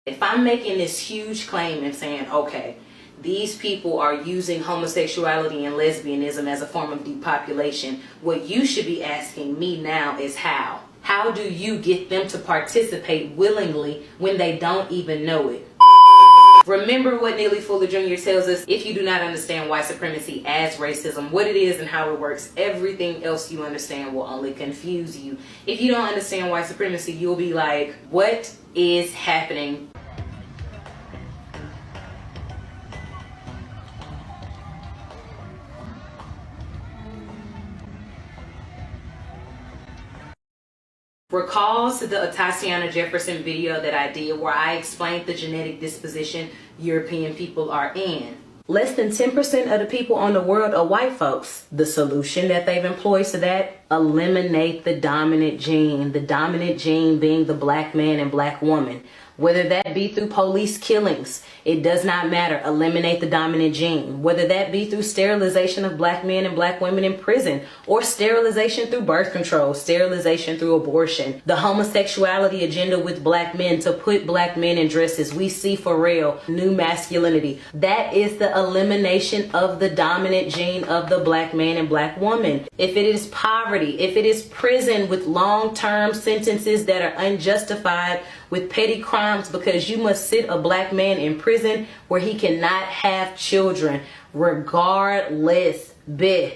If I'm making this huge claim and saying, okay, these people are using homosexuality and lesbianism as a form of depopulation, what you should be asking me now is how? How do you get them to participate willingly when they don't even know it? Remember what Neely Fuller Jr. tells us: if you do not understand white supremacy as racism, what it is and how it works, everything else you understand will only confuse you. If you don't understand white supremacy, you'll be like, what is happening? Recalls the Tatiana Jefferson video that I did where I explained the genetic disposition European people are in. Less than 10% of the people on the world are white folks. The solution that they've employed to that: eliminate the dominant gene. The dominant gene being the black man and black woman. Whether that be through police killings, it does not matter. Eliminate the dominant gene. Whether that be through sterilization of black men and black women in prison, or sterilization through birth control, sterilization through abortion. The homosexuality agenda with black men to put black men in dresses. We see Pharrell, new masculinity. That is the elimination of the dominant gene of the black man and black woman. If it is poverty, if it is prison with long-term sentences that are unjustified, with petty crimes because you must sit a black man in prison where he cannot have children, regardless, the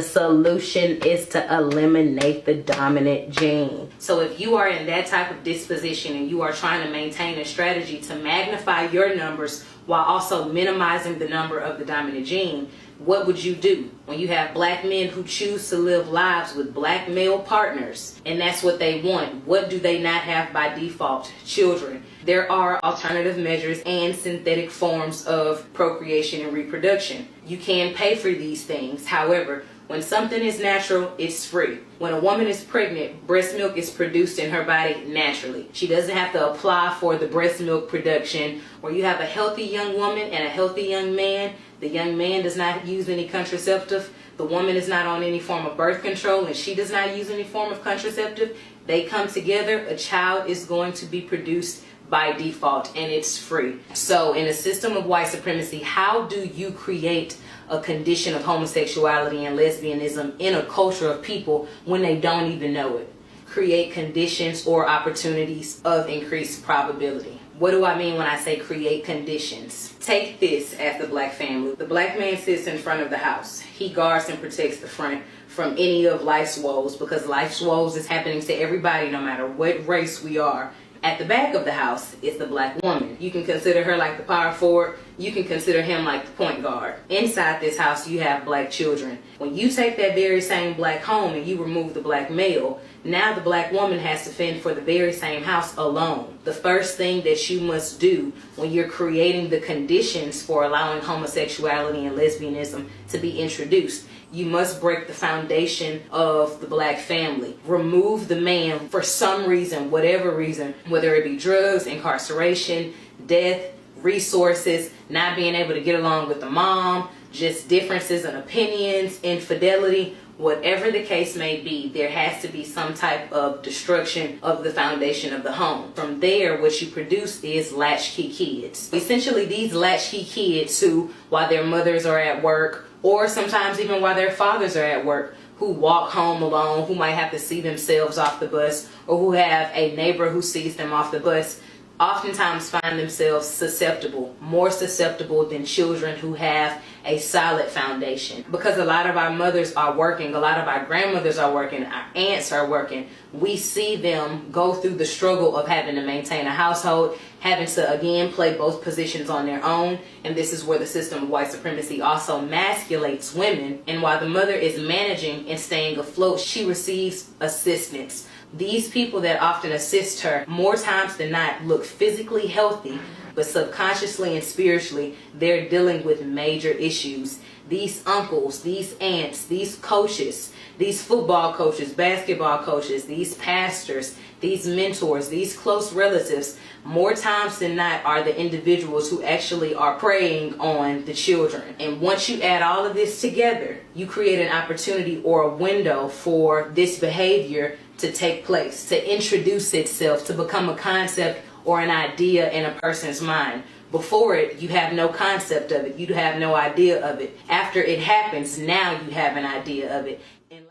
solution is to eliminate the dominant gene. So if you are in that type of disposition and you are trying to maintain a strategy to magnify your numbers while also minimizing the number of the dominant gene, what would you do when you have black men who choose to live lives with black male partners and that's what they want? What do they not have by default? Children. There are alternative measures and synthetic forms of procreation and reproduction. You can pay for these things. However, when something is natural, it's free. When a woman is pregnant, breast milk is produced in her body naturally. She doesn't have to apply for the breast milk production. Where you have a healthy young woman and a healthy young man, the young man does not use any contraceptive. The woman is not on any form of birth control and she does not use any form of contraceptive. They come together, a child is going to be produced by default and it's free. So in a system of white supremacy, how do you create a condition of homosexuality and lesbianism in a culture of people when they don't even know it? Create conditions or opportunities of increased probability. What do I mean when I say create conditions? Take this as the black family. The black man sits in front of the house. He guards and protects the front from any of life's woes, because life's woes is happening to everybody no matter what race we are. At the back of the house is the black woman. You can consider her like the power forward. You can consider him like the point guard. Inside this house, you have black children. When you take that very same black home and you remove the black male, now the black woman has to fend for the very same house alone. The first thing that you must do when you're creating the conditions for allowing homosexuality and lesbianism to be introduced, you must break the foundation of the black family. Remove the man for some reason, whatever reason, whether it be drugs, incarceration, death, resources, not being able to get along with the mom, just differences in opinions, infidelity, whatever the case may be, there has to be some type of destruction of the foundation of the home. From there, what you produce is latchkey kids. Essentially, these latchkey kids who, while their mothers are at work, or sometimes even while their fathers are at work, who walk home alone, who might have to see themselves off the bus, or who have a neighbor who sees them off the bus, oftentimes find themselves susceptible, more susceptible than children who have a solid foundation. Because a lot of our mothers are working, a lot of our grandmothers are working, our aunts are working. We see them go through the struggle of having to maintain a household, having to again play both positions on their own. And this is where the system of white supremacy also masculates women. And while the mother is managing and staying afloat, she receives assistance. These people that often assist her, more times than not, look physically healthy, but subconsciously and spiritually, they're dealing with major issues. These uncles, these aunts, these coaches, these football coaches, basketball coaches, these pastors, these mentors, these close relatives, more times than not are the individuals who actually are preying on the children. And once you add all of this together, you create an opportunity or a window for this behavior to take place, to introduce itself, to become a concept or an idea in a person's mind. Before it, you have no concept of it. You have no idea of it. After it happens, now you have an idea of it. And